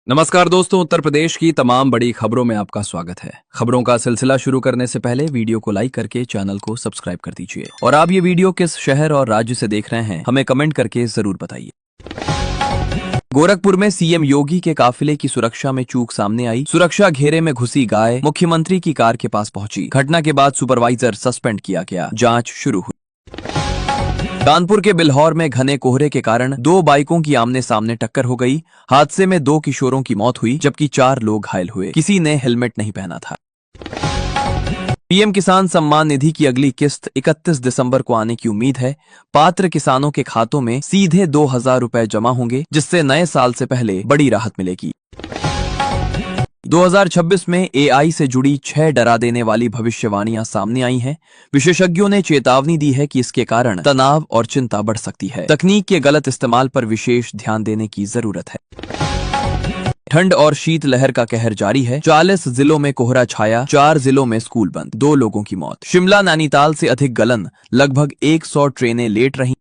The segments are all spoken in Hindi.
नमस्कार दोस्तों, उत्तर प्रदेश की तमाम बड़ी खबरों में आपका स्वागत है। खबरों का सिलसिला शुरू करने से पहले वीडियो को लाइक करके चैनल को सब्सक्राइब कर दीजिए और आप ये वीडियो किस शहर और राज्य से देख रहे हैं हमें कमेंट करके जरूर बताइए। गोरखपुर में सीएम योगी के काफिले की सुरक्षा में चूक सामने आई। सुरक्षा घेरे में घुसी गाय मुख्यमंत्री की कार के पास पहुंची। घटना के बाद सुपरवाइजर सस्पेंड किया गया, जांच शुरू हुई। कानपुर के बिल्हौर में घने कोहरे के कारण दो बाइकों की आमने सामने टक्कर हो गई। हादसे में 2 किशोरों की मौत हुई जबकि 4 लोग घायल हुए। किसी ने हेलमेट नहीं पहना था। पीएम किसान सम्मान निधि की अगली किस्त 31 दिसंबर को आने की उम्मीद है। पात्र किसानों के खातों में सीधे 2000 रुपए जमा होंगे, जिससे नए साल से पहले बड़ी राहत मिलेगी। 2026 में एआई से जुड़ी 6 डरा देने वाली भविष्यवाणियां सामने आई हैं। विशेषज्ञों ने चेतावनी दी है कि इसके कारण तनाव और चिंता बढ़ सकती है। तकनीक के गलत इस्तेमाल पर विशेष ध्यान देने की जरूरत है। ठंड और शीतलहर का कहर जारी है। 40 जिलों में कोहरा छाया, 4 जिलों में स्कूल बंद, 2 लोगों की मौत। शिमला नैनीताल से अधिक गलन, लगभग 100 ट्रेनें लेट रही।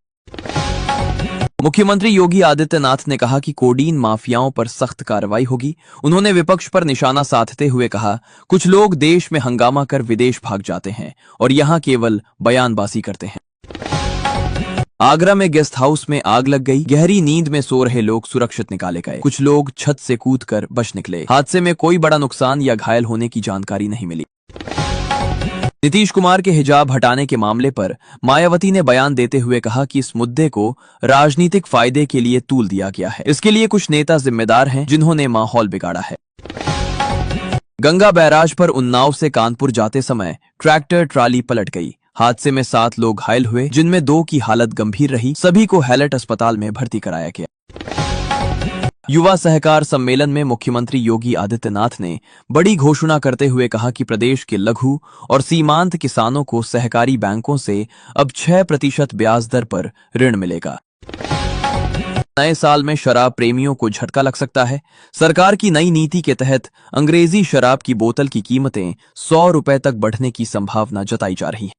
मुख्यमंत्री योगी आदित्यनाथ ने कहा कि कोडीन माफियाओं पर सख्त कार्रवाई होगी। उन्होंने विपक्ष पर निशाना साधते हुए कहा, कुछ लोग देश में हंगामा कर विदेश भाग जाते हैं और यहां केवल बयानबाजी करते हैं। आगरा में गेस्ट हाउस में आग लग गई। गहरी नींद में सो रहे लोग सुरक्षित निकाले गए। कुछ लोग छत से कूदकर बच निकले। हादसे में कोई बड़ा नुकसान या घायल होने की जानकारी नहीं मिली। नीतीश कुमार के हिजाब हटाने के मामले पर मायावती ने बयान देते हुए कहा कि इस मुद्दे को राजनीतिक फायदे के लिए तूल दिया गया है। इसके लिए कुछ नेता जिम्मेदार हैं जिन्होंने माहौल बिगाड़ा है। गंगा बैराज पर उन्नाव से कानपुर जाते समय ट्रैक्टर ट्राली पलट गई। हादसे में 7 लोग घायल हुए, जिनमें 2 की हालत गंभीर रही। सभी को हैलट अस्पताल में भर्ती कराया गया। युवा सहकार सम्मेलन में मुख्यमंत्री योगी आदित्यनाथ ने बड़ी घोषणा करते हुए कहा कि प्रदेश के लघु और सीमांत किसानों को सहकारी बैंकों से अब 6% ब्याज दर पर ऋण मिलेगा। नए साल में शराब प्रेमियों को झटका लग सकता है। सरकार की नई नीति के तहत अंग्रेजी शराब की बोतल की कीमतें 100 रुपए तक बढ़ने की संभावना जताई जा रही है।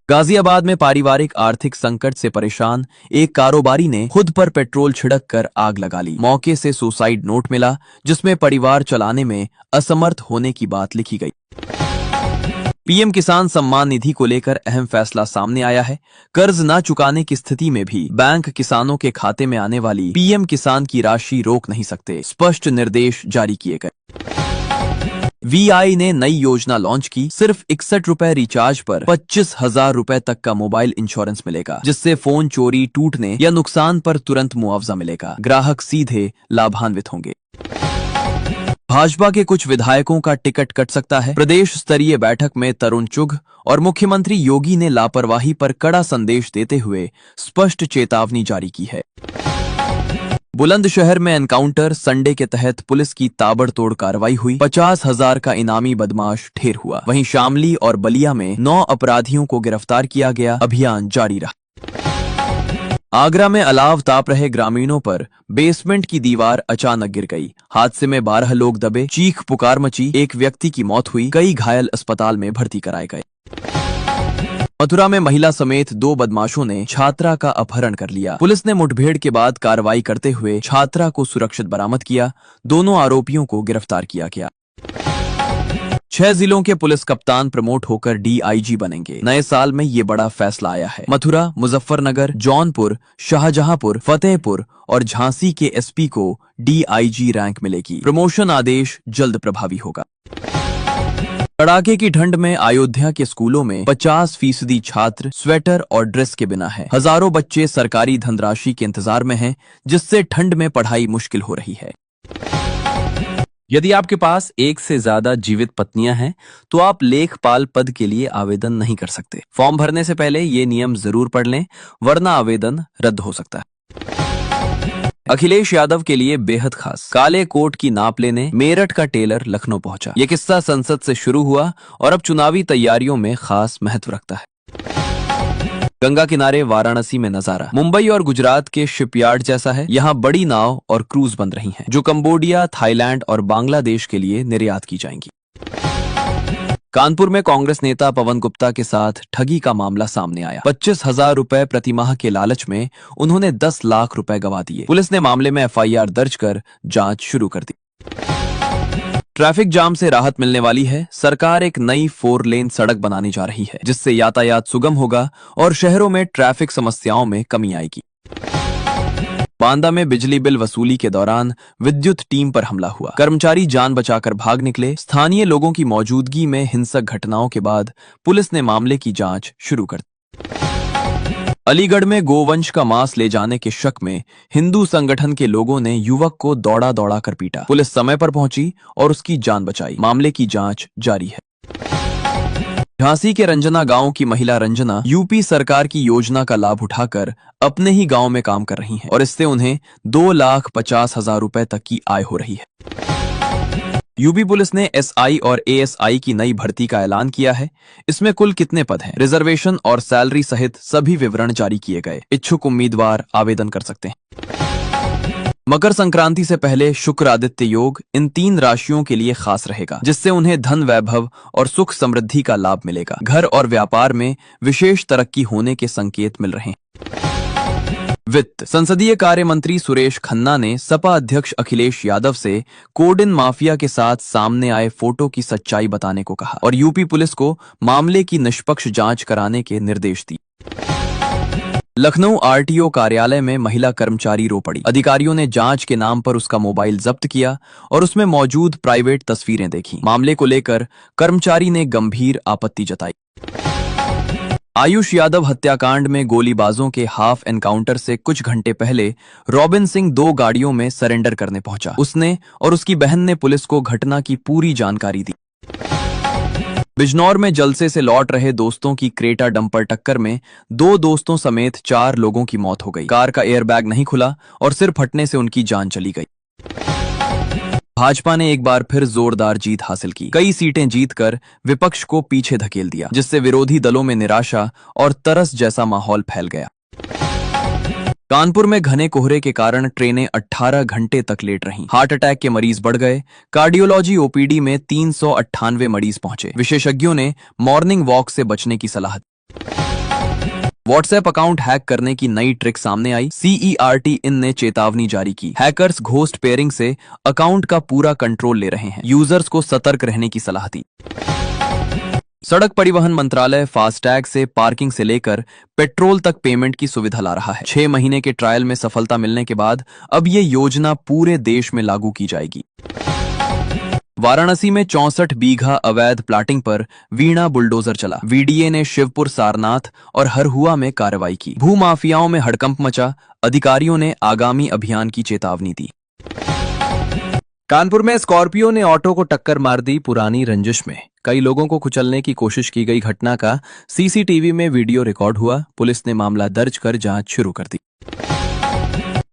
गाजियाबाद में पारिवारिक आर्थिक संकट से परेशान एक कारोबारी ने खुद पर पेट्रोल छिड़क कर आग लगा ली। मौके से सुसाइड नोट मिला, जिसमें परिवार चलाने में असमर्थ होने की बात लिखी गई। पीएम किसान सम्मान निधि को लेकर अहम फैसला सामने आया है। कर्ज न चुकाने की स्थिति में भी बैंक किसानों के खाते में आने वाली पीएम किसान की राशि रोक नहीं सकते। स्पष्ट निर्देश जारी किए गए। वीआई ने नई योजना लॉन्च की। सिर्फ 61 रुपए रिचार्ज पर 25,000 रुपए तक का मोबाइल इंश्योरेंस मिलेगा, जिससे फोन चोरी, टूटने या नुकसान पर तुरंत मुआवजा मिलेगा। ग्राहक सीधे लाभान्वित होंगे। भाजपा के कुछ विधायकों का टिकट कट सकता है। प्रदेश स्तरीय बैठक में तरुण चुघ और मुख्यमंत्री योगी ने लापरवाही पर कड़ा संदेश देते हुए स्पष्ट चेतावनी जारी की है। बुलंदशहर में एनकाउंटर संडे के तहत पुलिस की ताबड़तोड़ कार्रवाई हुई। 50,000 का इनामी बदमाश ढेर हुआ। वहीं शामली और बलिया में 9 अपराधियों को गिरफ्तार किया गया। अभियान जारी रहा। आगरा में अलाव ताप रहे ग्रामीणों पर बेसमेंट की दीवार अचानक गिर गई। हादसे में 12 लोग दबे। चीख पुकार मची। एक व्यक्ति की मौत हुई। कई घायल अस्पताल में भर्ती कराए गए। मथुरा में महिला समेत 2 बदमाशों ने छात्रा का अपहरण कर लिया। पुलिस ने मुठभेड़ के बाद कार्रवाई करते हुए छात्रा को सुरक्षित बरामद किया। दोनों आरोपियों को गिरफ्तार किया गया। 6 जिलों के पुलिस कप्तान प्रमोट होकर डीआईजी बनेंगे। नए साल में ये बड़ा फैसला आया है। मथुरा, मुजफ्फरनगर, जौनपुर, शाहजहांपुर, फतेहपुर और झांसी के एसपी को डीआईजी रैंक मिलेगी। प्रमोशन आदेश जल्द प्रभावी होगा। कड़ाके की ठंड में अयोध्या के स्कूलों में 50% छात्र स्वेटर और ड्रेस के बिना हैं। हजारों बच्चे सरकारी धनराशि के इंतजार में हैं, जिससे ठंड में पढ़ाई मुश्किल हो रही है। यदि आपके पास एक से ज्यादा जीवित पत्नियां हैं, तो आप लेखपाल पद के लिए आवेदन नहीं कर सकते। फॉर्म भरने से पहले ये नियम जरूर पढ़ लें, वरना आवेदन रद्द हो सकता है। अखिलेश यादव के लिए बेहद खास। काले कोट की नाप लेने मेरठ का टेलर लखनऊ पहुंचा। यह किस्सा संसद से शुरू हुआ और अब चुनावी तैयारियों में खास महत्व रखता है। गंगा किनारे वाराणसी में नजारा मुंबई और गुजरात के शिपयार्ड जैसा है। यहाँ बड़ी नाव और क्रूज बन रही हैं, जो कंबोडिया, थाईलैंड और बांग्लादेश के लिए निर्यात की जाएंगी। कानपुर में कांग्रेस नेता पवन गुप्ता के साथ ठगी का मामला सामने आया। 25,000 रुपए प्रतिमाह के लालच में उन्होंने 10 लाख रुपए गंवा दिए। पुलिस ने मामले में एफआईआर दर्ज कर जांच शुरू कर दी। ट्रैफिक जाम से राहत मिलने वाली है। सरकार एक नई 4 लेन सड़क बनाने जा रही है, जिससे यातायात सुगम होगा और शहरों में ट्रैफिक समस्याओं में कमी आएगी। बांदा में बिजली बिल वसूली के दौरान विद्युत टीम पर हमला हुआ। कर्मचारी जान बचाकर भाग निकले। स्थानीय लोगों की मौजूदगी में हिंसक घटनाओं के बाद पुलिस ने मामले की जांच शुरू कर दी। अलीगढ़ में गोवंश का मांस ले जाने के शक में हिंदू संगठन के लोगों ने युवक को दौड़ा दौड़ा कर पीटा। पुलिस समय पर पहुंची और उसकी जान बचाई। मामले की जांच जारी है। झांसी के रंजना गांव की महिला रंजना यूपी सरकार की योजना का लाभ उठाकर अपने ही गांव में काम कर रही हैं और इससे उन्हें 2,50,000 रुपए तक की आय हो रही है। यूपी पुलिस ने एसआई और एएसआई की नई भर्ती का ऐलान किया है। इसमें कुल कितने पद हैं, रिजर्वेशन और सैलरी सहित सभी विवरण जारी किए गए। इच्छुक उम्मीदवार आवेदन कर सकते हैं। मकर संक्रांति से पहले शुक्र आदित्य योग इन 3 राशियों के लिए खास रहेगा, जिससे उन्हें धन वैभव और सुख समृद्धि का लाभ मिलेगा। घर और व्यापार में विशेष तरक्की होने के संकेत मिल रहे हैं। वित्त संसदीय कार्य मंत्री सुरेश खन्ना ने सपा अध्यक्ष अखिलेश यादव से कोडिन माफिया के साथ सामने आए फोटो की सच्चाई बताने को कहा और यूपी पुलिस को मामले की निष्पक्ष जांच कराने के निर्देश दिए। लखनऊ आरटीओ कार्यालय में महिला कर्मचारी रो पड़ी। अधिकारियों ने जांच के नाम पर उसका मोबाइल जब्त किया और उसमें मौजूद प्राइवेट तस्वीरें देखी। मामले को लेकर कर्मचारी ने गंभीर आपत्ति जताई। आयुष यादव हत्याकांड में गोलीबाजों के हाफ एनकाउंटर से कुछ घंटे पहले रॉबिन सिंह 2 गाड़ियों में सरेंडर करने पहुंचा। उसने और उसकी बहन ने पुलिस को घटना की पूरी जानकारी दी। बिजनौर में जलसे से लौट रहे दोस्तों की क्रेटा डंपर टक्कर में 2 दोस्तों समेत 4 लोगों की मौत हो गई। कार का एयरबैग नहीं खुला और सिर फटने से उनकी जान चली गई। भाजपा ने एक बार फिर जोरदार जीत हासिल की। कई सीटें जीतकर विपक्ष को पीछे धकेल दिया, जिससे विरोधी दलों में निराशा और तरस जैसा माहौल फैल गया। कानपुर में घने कोहरे के कारण ट्रेनें 18 घंटे तक लेट रहीं। हार्ट अटैक के मरीज बढ़ गए। कार्डियोलॉजी ओपीडी में 398 मरीज पहुंचे। विशेषज्ञों ने मॉर्निंग वॉक से बचने की सलाह दी। व्हाट्सएप अकाउंट हैक करने की नई ट्रिक सामने आई। CERT इन ने चेतावनी जारी की। हैकर्स घोस्ट पेयरिंग से अकाउंट का पूरा कंट्रोल ले रहे हैं। यूजर्स को सतर्क रहने की सलाह दी। सड़क परिवहन मंत्रालय फास्टैग से पार्किंग से लेकर पेट्रोल तक पेमेंट की सुविधा ला रहा है। 6 महीने के ट्रायल में सफलता मिलने के बाद अब ये योजना पूरे देश में लागू की जाएगी। वाराणसी में 64 बीघा अवैध प्लाटिंग पर वीणा बुलडोजर चला। वीडीए ने शिवपुर, सारनाथ और हरहुआ में कार्रवाई की। भूमाफियाओं में हड़कंप मचा। अधिकारियों ने आगामी अभियान की चेतावनी दी। कानपुर में स्कॉर्पियो ने ऑटो को टक्कर मार दी। पुरानी रंजिश में कई लोगों को कुचलने की कोशिश की गई घटना का सीसीटीवी में वीडियो रिकॉर्ड हुआ। पुलिस ने मामला दर्ज कर जांच शुरू कर दी।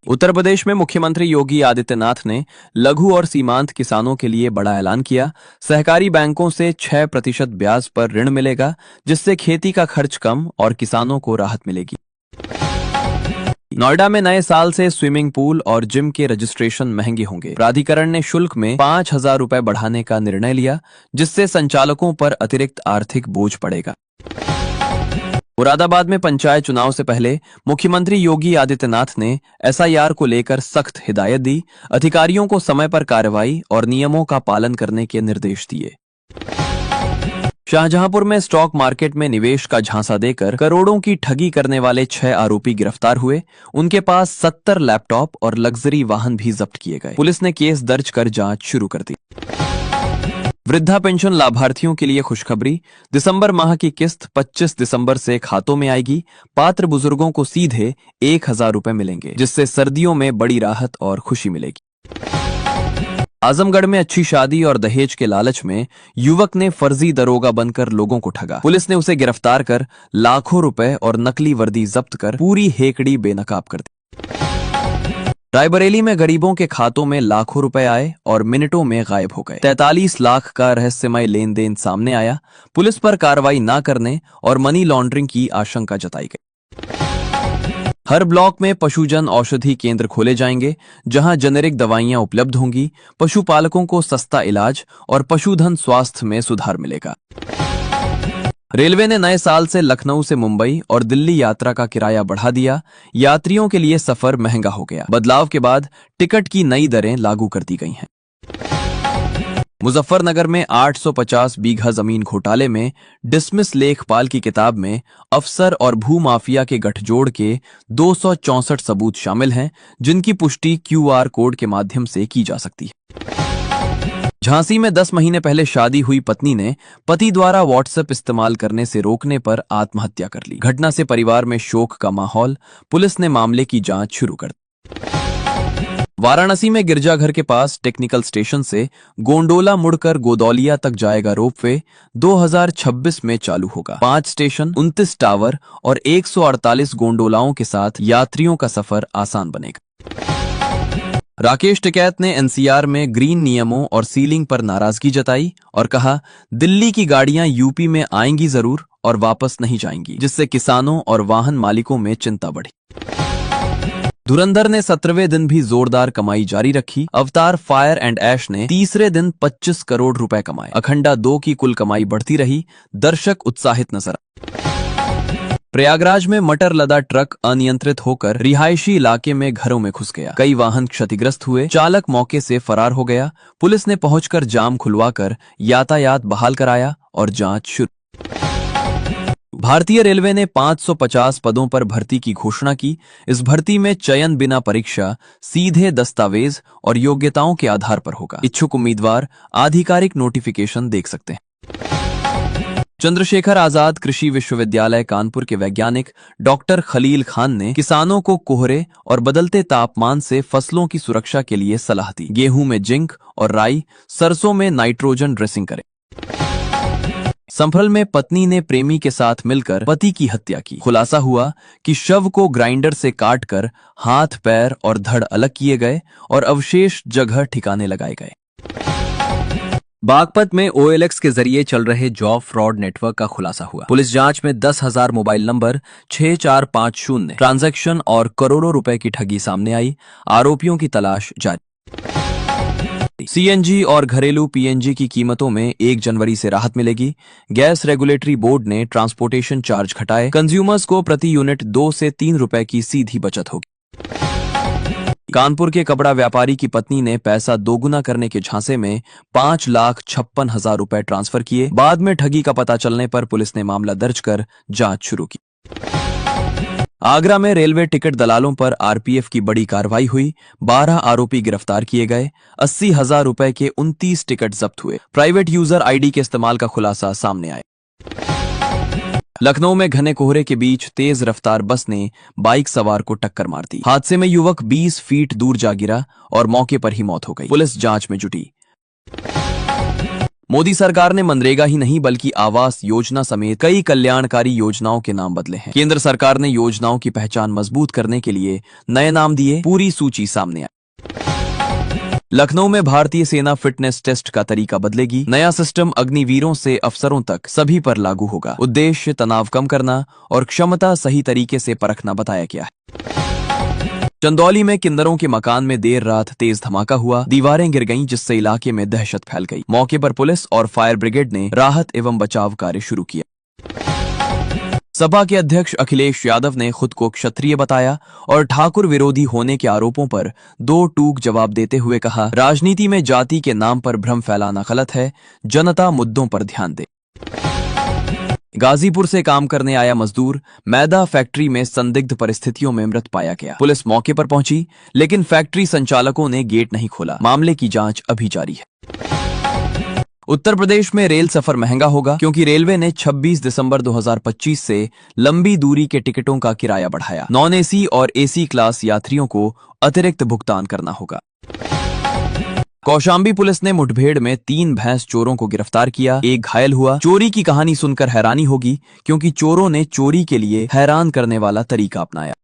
उत्तर प्रदेश में मुख्यमंत्री योगी आदित्यनाथ ने लघु और सीमांत किसानों के लिए बड़ा ऐलान किया। सहकारी बैंकों से 6% ब्याज पर ऋण मिलेगा, जिससे खेती का खर्च कम और किसानों को राहत मिलेगी। नोएडा में नए साल से स्विमिंग पूल और जिम के रजिस्ट्रेशन महंगे होंगे। प्राधिकरण ने शुल्क में 5,000 रुपए बढ़ाने का निर्णय लिया, जिससे संचालकों पर अतिरिक्त आर्थिक बोझ पड़ेगा। मुरादाबाद में पंचायत चुनाव से पहले मुख्यमंत्री योगी आदित्यनाथ ने एसआईआर को लेकर सख्त हिदायत दी। अधिकारियों को समय पर कार्रवाई और नियमों का पालन करने के निर्देश दिए। शाहजहांपुर में स्टॉक मार्केट में निवेश का झांसा देकर करोड़ों की ठगी करने वाले 6 आरोपी गिरफ्तार हुए। उनके पास 70 लैपटॉप और लग्जरी वाहन भी जब्त किए गए। पुलिस ने केस दर्ज कर जांच शुरू कर दी। वृद्धा पेंशन लाभार्थियों के लिए खुशखबरी। दिसंबर माह की किस्त 25 दिसंबर से खातों में आएगी। पात्र बुजुर्गों को सीधे 1,000 रुपए मिलेंगे, जिससे सर्दियों में बड़ी राहत और खुशी मिलेगी। आजमगढ़ में अच्छी शादी और दहेज के लालच में युवक ने फर्जी दरोगा बनकर लोगों को ठगा। पुलिस ने उसे गिरफ्तार कर लाखों रुपए और नकली वर्दी जब्त कर पूरी हेकड़ी बेनकाब कर दी। रायबरेली में गरीबों के खातों में लाखों रुपए आए और मिनटों में गायब हो गए। 43 लाख का रहस्यमय लेन देन सामने आया। पुलिस पर कार्रवाई न करने और मनी लॉन्ड्रिंग की आशंका जताई गई। हर ब्लॉक में पशुजन औषधि केंद्र खोले जाएंगे, जहां जेनेरिक दवाइयां उपलब्ध होंगी। पशुपालकों को सस्ता इलाज और पशुधन स्वास्थ्य में सुधार मिलेगा। रेलवे ने नए साल से लखनऊ से मुंबई और दिल्ली यात्रा का किराया बढ़ा दिया। यात्रियों के लिए सफर महंगा हो गया। बदलाव के बाद टिकट की नई दरें लागू कर दी गई हैं। मुजफ्फरनगर में 850 बीघा जमीन घोटाले में डिसमिस लेखपाल की किताब में अफसर और भूमाफिया के गठजोड़ के 264 सबूत शामिल हैं, जिनकी पुष्टि QR कोड के माध्यम से की जा सकती है। झांसी में 10 महीने पहले शादी हुई पत्नी ने पति द्वारा व्हाट्सएप इस्तेमाल करने से रोकने पर आत्महत्या कर ली। घटना से परिवार में शोक का माहौल। पुलिस ने मामले की जांच शुरू कर दी। वाराणसी में गिरजाघर के पास टेक्निकल स्टेशन से गोंडोला मुड़कर गोदौलिया तक जाएगा रोपवे। 2026 में चालू होगा। 5 स्टेशन, 29 टावर और 148 गोंडोलाओं के साथ यात्रियों का सफर आसान बनेगा। राकेश टिकैत ने NCR में ग्रीन नियमों और सीलिंग पर नाराजगी जताई और कहा, दिल्ली की गाड़ियां यूपी में आएंगी जरूर और वापस नहीं जाएंगी, जिससे किसानों और वाहन मालिकों में चिंता बढ़ी। धुरंधर ने 17वें दिन भी जोरदार कमाई जारी रखी। अवतार फायर एंड ऐश ने तीसरे दिन 25 करोड़ रुपए कमाए। अखंडा 2 की कुल कमाई बढ़ती रही। दर्शक उत्साहित नजर आए। प्रयागराज में मटर लदा ट्रक अनियंत्रित होकर रिहायशी इलाके में घरों में घुस गया। कई वाहन क्षतिग्रस्त हुए। चालक मौके से फरार हो गया। पुलिस ने पहुंचकर जाम खुलवाकर यातायात बहाल कराया और जांच शुरू। भारतीय रेलवे ने 550 पदों पर भर्ती की घोषणा की। इस भर्ती में चयन बिना परीक्षा, सीधे दस्तावेज और योग्यताओं के आधार पर होगा। इच्छुक उम्मीदवार आधिकारिक नोटिफिकेशन देख सकते हैं। चंद्रशेखर आजाद कृषि विश्वविद्यालय कानपुर के वैज्ञानिक डॉक्टर खलील खान ने किसानों को कोहरे और बदलते तापमान से फसलों की सुरक्षा के लिए सलाह दी। गेहूं में जिंक और राई, सरसों में नाइट्रोजन ड्रेसिंग करें। संभल में पत्नी ने प्रेमी के साथ मिलकर पति की हत्या की। खुलासा हुआ कि शव को ग्राइंडर से काटकर हाथ, पैर और धड़ अलग किए गए और अवशेष जगह ठिकाने लगाए गए। बागपत में OLX के जरिए चल रहे जॉब फ्रॉड नेटवर्क का खुलासा हुआ। पुलिस जांच में 10,000 मोबाइल नंबर, 6450 ट्रांजैक्शन और करोड़ों रुपए की ठगी सामने आई। आरोपियों की तलाश जारी। CNG और घरेलू PNG की कीमतों में 1 जनवरी से राहत मिलेगी। गैस रेगुलेटरी बोर्ड ने ट्रांसपोर्टेशन चार्ज घटाए। कंज्यूमर्स को प्रति यूनिट 2 से 3 रुपए की सीधी बचत होगी। कानपुर के कपड़ा व्यापारी की पत्नी ने पैसा दोगुना करने के झांसे में 5,56,000 रुपए ट्रांसफर किए। बाद में ठगी का पता चलने पर पुलिस ने मामला दर्ज कर जांच शुरू की। आगरा में रेलवे टिकट दलालों पर RPF की बड़ी कार्रवाई हुई। 12 आरोपी गिरफ्तार किए गए। 80,000 रुपए के 29 टिकट जब्त हुए। प्राइवेट यूजर ID के इस्तेमाल का खुलासा सामने आया। लखनऊ में घने कोहरे के बीच तेज रफ्तार बस ने बाइक सवार को टक्कर मार दी। हादसे में युवक 20 फीट दूर जा गिरा और मौके पर ही मौत हो गई। पुलिस जांच में जुटी। मोदी सरकार ने मनरेगा ही नहीं बल्कि आवास योजना समेत कई कल्याणकारी योजनाओं के नाम बदले हैं। केंद्र सरकार ने योजनाओं की पहचान मजबूत करने के लिए नए नाम दिए। पूरी सूची सामने आई। लखनऊ में भारतीय सेना फिटनेस टेस्ट का तरीका बदलेगी। नया सिस्टम अग्निवीरों से अफसरों तक सभी पर लागू होगा। उद्देश्य तनाव कम करना और क्षमता सही तरीके से परखना बताया गया है। चंदौली में किन्नरों के मकान में देर रात तेज धमाका हुआ। दीवारें गिर गईं, जिससे इलाके में दहशत फैल गई। मौके पर पुलिस और फायर ब्रिगेड ने राहत एवं बचाव कार्य शुरू किया। सपा के अध्यक्ष अखिलेश यादव ने खुद को क्षत्रिय बताया और ठाकुर विरोधी होने के आरोपों पर 2 टूक जवाब देते हुए कहा, राजनीति में जाति के नाम पर भ्रम फैलाना गलत है। जनता मुद्दों पर ध्यान दे। गाजीपुर से काम करने आया मजदूर मैदा फैक्ट्री में संदिग्ध परिस्थितियों में मृत पाया गया। पुलिस मौके पर पहुंची, लेकिन फैक्ट्री संचालकों ने गेट नहीं खोला। मामले की जांच अभी जारी है। उत्तर प्रदेश में रेल सफर महंगा होगा क्योंकि रेलवे ने 26 दिसंबर 2025 से लंबी दूरी के टिकटों का किराया बढ़ाया। नॉन AC और AC क्लास यात्रियों को अतिरिक्त भुगतान करना होगा। कौशाम्बी पुलिस ने मुठभेड़ में 3 भैंस चोरों को गिरफ्तार किया। 1 घायल हुआ। चोरी की कहानी सुनकर हैरानी होगी क्योंकि चोरों ने चोरी के लिए हैरान करने वाला तरीका अपनाया।